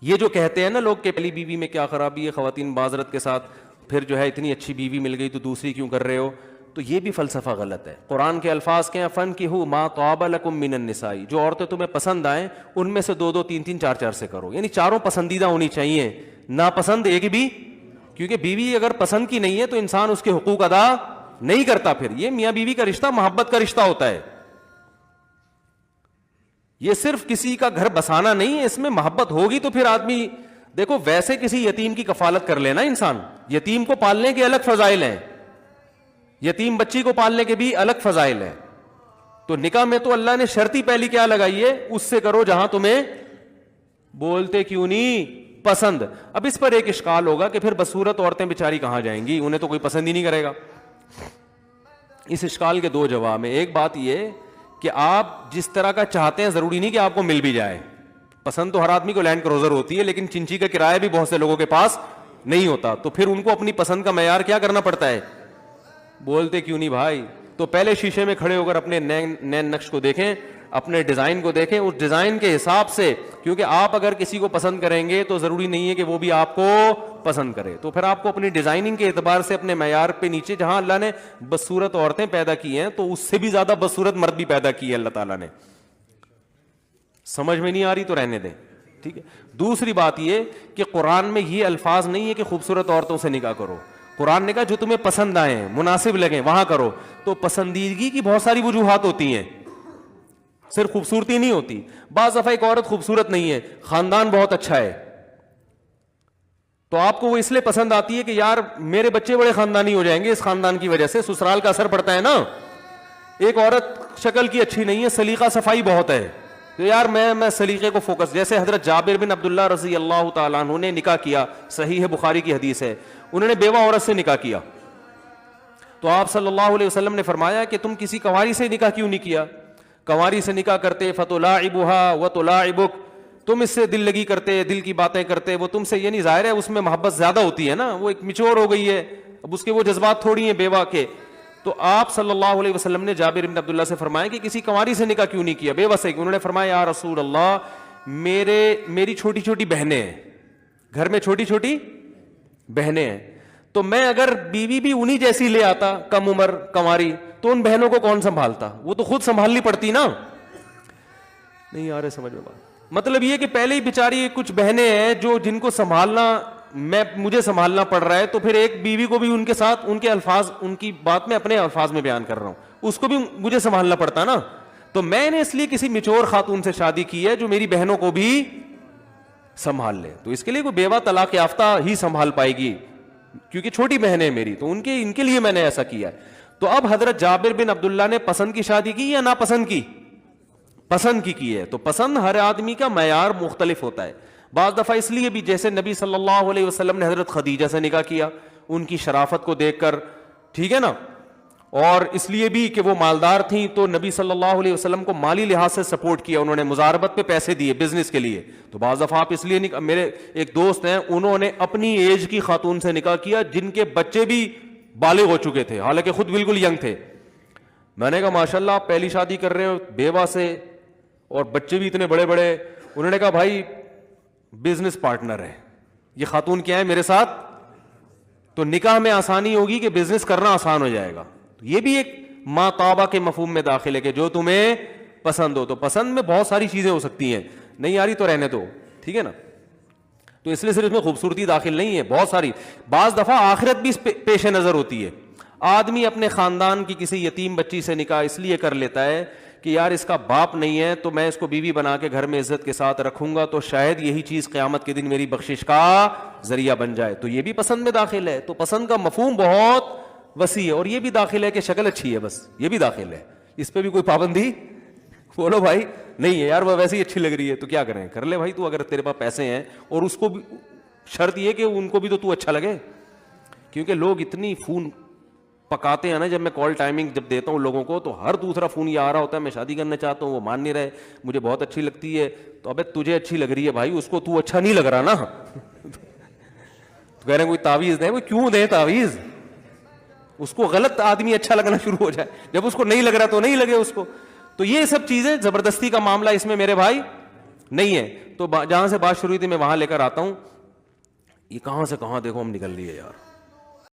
یہ جو کہتے ہیں نا لوگ کہ پہلی بیوی میں کیا خرابی ہے، خواتین معذرت کے ساتھ، پھر جو ہے اتنی اچھی بیوی مل گئی تو دوسری کیوں کر رہے ہو، تو یہ بھی فلسفہ غلط ہے. قرآن کے الفاظ کے ہیں فَانْكِحُوا مَا طَابَ لَكُم مِّنَ النِّسَاءِ، جو عورتیں تمہیں پسند آئیں ان میں سے دو دو تین تین چار چار سے کرو، یعنی چاروں پسندیدہ ہونی چاہیے، ناپسند ایک بھی، کیونکہ بیوی اگر پسند کی نہیں ہے تو انسان اس کے حقوق ادا نہیں کرتا. پھر یہ میاں بیوی کا رشتہ محبت کا رشتہ ہوتا ہے، یہ صرف کسی کا گھر بسانا نہیں ہے، اس میں محبت ہوگی تو پھر آدمی دیکھو ویسے کسی یتیم کی کفالت کر لینا انسان، یتیم کو پالنے کے الگ فضائل ہیں، یتیم بچی کو پالنے کے بھی الگ فضائل ہیں. تو نکاح میں تو اللہ نے شرط ہی پہلی کیا لگائی ہے، اس سے کرو جہاں تمہیں بولتے کیوں نہیں پسند. اب اس پر ایک اشکال ہوگا کہ پھر بصورت عورتیں بیچاری کہاں جائیں گی، انہیں تو کوئی پسند ہی نہیں کرے گا. اس اشکال کے دو جواب ہیں. ایک بات یہ کہ آپ جس طرح کا چاہتے ہیں ضروری نہیں کہ آپ کو مل بھی جائے. پسند تو ہر آدمی کو لینڈ کروزر ہوتی ہے، لیکن چنچی کا کرایہ بھی بہت سے لوگوں کے پاس نہیں ہوتا، تو پھر ان کو اپنی پسند کا معیار کیا کرنا پڑتا ہے، بولتے کیوں نہیں بھائی. تو پہلے شیشے میں کھڑے ہو کر اپنے نین نقش کو دیکھیں، اپنے ڈیزائن کو دیکھیں، اس ڈیزائن کے حساب سے، کیونکہ آپ اگر کسی کو پسند کریں گے تو ضروری نہیں ہے کہ وہ بھی آپ کو پسند کرے. تو پھر آپ کو اپنی ڈیزائننگ کے اعتبار سے اپنے معیار پہ نیچے، جہاں اللہ نے بدصورت عورتیں پیدا کی ہیں تو اس سے بھی زیادہ بدصورت مرد بھی پیدا کی ہے اللہ تعالیٰ نے. سمجھ میں نہیں آ رہی تو رہنے دیں، ٹھیک ہے. دوسری بات یہ کہ قرآن میں یہ الفاظ نہیں ہے کہ خوبصورت عورتوں سے نکاح کرو. قرآن نے کہا جو تمہیں پسند آئیں، مناسب لگیں وہاں کرو. تو پسندیدگی کی بہت ساری وجوہات ہوتی ہیں، صرف خوبصورتی نہیں ہوتی. بعض دفعہ ایک عورت خوبصورت نہیں ہے، خاندان بہت اچھا ہے، تو آپ کو وہ اس لیے پسند آتی ہے کہ یار میرے بچے بڑے خاندانی ہو جائیں گے اس خاندان کی وجہ سے، سسرال کا اثر پڑتا ہے نا. ایک عورت شکل کی اچھی نہیں ہے، سلیقہ صفائی بہت ہے، تو یار میں سلیقے کو فوکس. جیسے حضرت جابر بن عبداللہ رضی اللہ تعالیٰ عنہ نے نکاح کیا، صحیح ہے بخاری کی حدیث ہے، انہوں نے بیوہ عورت سے نکاح کیا. تو آپ صلی اللہ علیہ وسلم نے فرمایا کہ تم کسی کنواری سے نکاح کیوں نہیں کیا؟ کنواری سے نکاح کرتے فتلاعبها وتلاعبک، تم اس سے دل لگی کرتے، دل کی باتیں کرتے، وہ تم سے، یعنی ظاہر ہے اس میں محبت زیادہ ہوتی ہے نا، وہ ایک میچور ہو گئی ہے، اب اس کے وہ جذبات تھوڑی ہیں بیوہ کے. تو آپ صلی اللہ علیہ وسلم نے جابر بن عبداللہ سے فرمایا کہ کسی کنواری سے نکاح کیوں نہیں کیا، بیوہ سے. انہوں نے فرمایا یا رسول اللہ میری چھوٹی چھوٹی بہنیں ہیں، گھر میں چھوٹی چھوٹی بہنیں ہیں، تو میں اگر بیوی بھی انہی جیسی لے آتا کم عمر کنواری تو ان بہنوں کو کون سنبھالتا، وہ تو خود سنبھالنی پڑتی نا. نہیں آ رہے سمجھ میں بات. مطلب یہ کہ پہلے ہی بیچاری کچھ بہنیں ہیں جو جن کو سنبھالنا مجھے سنبھالنا پڑ رہا ہے، تو پھر ایک بیوی کو بھی ان کے ساتھ ان کے الفاظ، ان کی بات میں اپنے الفاظ میں بیان کر رہا ہوں، اس کو بھی مجھے سنبھالنا پڑتا نا. تو میں نے اس لیے کسی میچور خاتون سے شادی کی ہے جو میری بہنوں کو بھی سنبھال لے. تو اس کے لیے کوئی بیوہ طلاق یافتہ ہی سنبھال پائے گی، کیونکہ چھوٹی بہنیں میری، تو ان کے لیے میں نے ایسا کیا ہے. تو اب حضرت جابر بن عبداللہ نے پسند کی شادی کی یا ناپسند کی؟ پسند کی ہے. تو پسند ہر آدمی کا معیار مختلف ہوتا ہے. بعض دفعہ اس لیے بھی، جیسے نبی صلی اللہ علیہ وسلم نے حضرت خدیجہ سے نکاح کیا ان کی شرافت کو دیکھ کر، ٹھیک ہے نا، اور اس لیے بھی کہ وہ مالدار تھیں تو نبی صلی اللہ علیہ وسلم کو مالی لحاظ سے سپورٹ کیا، انہوں نے مزاربت پہ پیسے دیے بزنس کے لیے. تو بعض دفعہ آپ اس لیے میرے ایک دوست ہیں، انہوں نے اپنی ایج کی خاتون سے نکاح کیا جن کے بچے بھی بالغ ہو چکے تھے، حالانکہ خود بالکل ینگ تھے. میں نے کہا ماشاءاللہ آپ پہلی شادی کر رہے ہو بیوہ سے اور بچے بھی اتنے بڑے بڑے. انہوں نے کہا بھائی بزنس پارٹنر ہے، یہ خاتون کیا ہے میرے ساتھ، تو نکاح میں آسانی ہوگی کہ بزنس کرنا آسان ہو جائے گا. یہ بھی ایک ما طابہ کے مفہوم میں داخل ہے کہ جو تمہیں پسند ہو. تو پسند میں بہت ساری چیزیں ہو سکتی ہیں، نہیں آ رہی تو رہنے دو، ٹھیک ہے نا. تو اس لیے صرف اس میں خوبصورتی داخل نہیں ہے، بہت ساری. بعض دفعہ آخرت بھی پیش نظر ہوتی ہے. آدمی اپنے خاندان کی کسی یتیم بچی سے نکاح اس لیے کر لیتا ہے کہ یار اس کا باپ نہیں ہے تو میں اس کو بیوی بنا کے گھر میں عزت کے ساتھ رکھوں گا، تو شاید یہی چیز قیامت کے دن میری بخشش کا ذریعہ بن جائے. تو یہ بھی پسند میں داخل ہے. تو پسند کا مفہوم بہت وسیع ہے. اور یہ بھی داخل ہے کہ شکل اچھی ہے، بس یہ بھی داخل ہے، اس پہ بھی کوئی پابندی بولو بھائی نہیں ہے، یار وہ ویسے ہی اچھی لگ رہی ہے تو کیا کریں، کر لے بھائی تو، اگر تیرے پاس پیسے ہیں. اور اس کو بھی شرط یہ کہ ان کو بھی تو اچھا لگے، کیونکہ لوگ اتنی فون پکاتے ہیں نا. جب میں کال ٹائمنگ جب دیتا ہوں لوگوں کو تو ہر دوسرا فون یہ آ رہا ہوتا ہے میں شادی کرنا چاہتا ہوں، وہ مان نہیں رہے، مجھے بہت اچھی لگتی ہے. تو ابے تجھے اچھی لگ رہی ہے بھائی، اس کو تو اچھا نہیں لگ رہا نا. تو کہہ رہے ہیں کوئی تعویذ دیں، وہ کیوں دیں تعویذ، اس کو غلط آدمی اچھا لگنا شروع ہو جائے، جب اس کو نہیں لگ رہا تو نہیں لگے اس کو. تو یہ سب چیزیں زبردستی کا معاملہ اس میں میرے بھائی نہیں ہے. تو جہاں سے بات شروع ہوئی تھی میں وہاں لے کر آتا ہوں. یہ کہاں سے کہاں دیکھو ہم نکل لیے یار.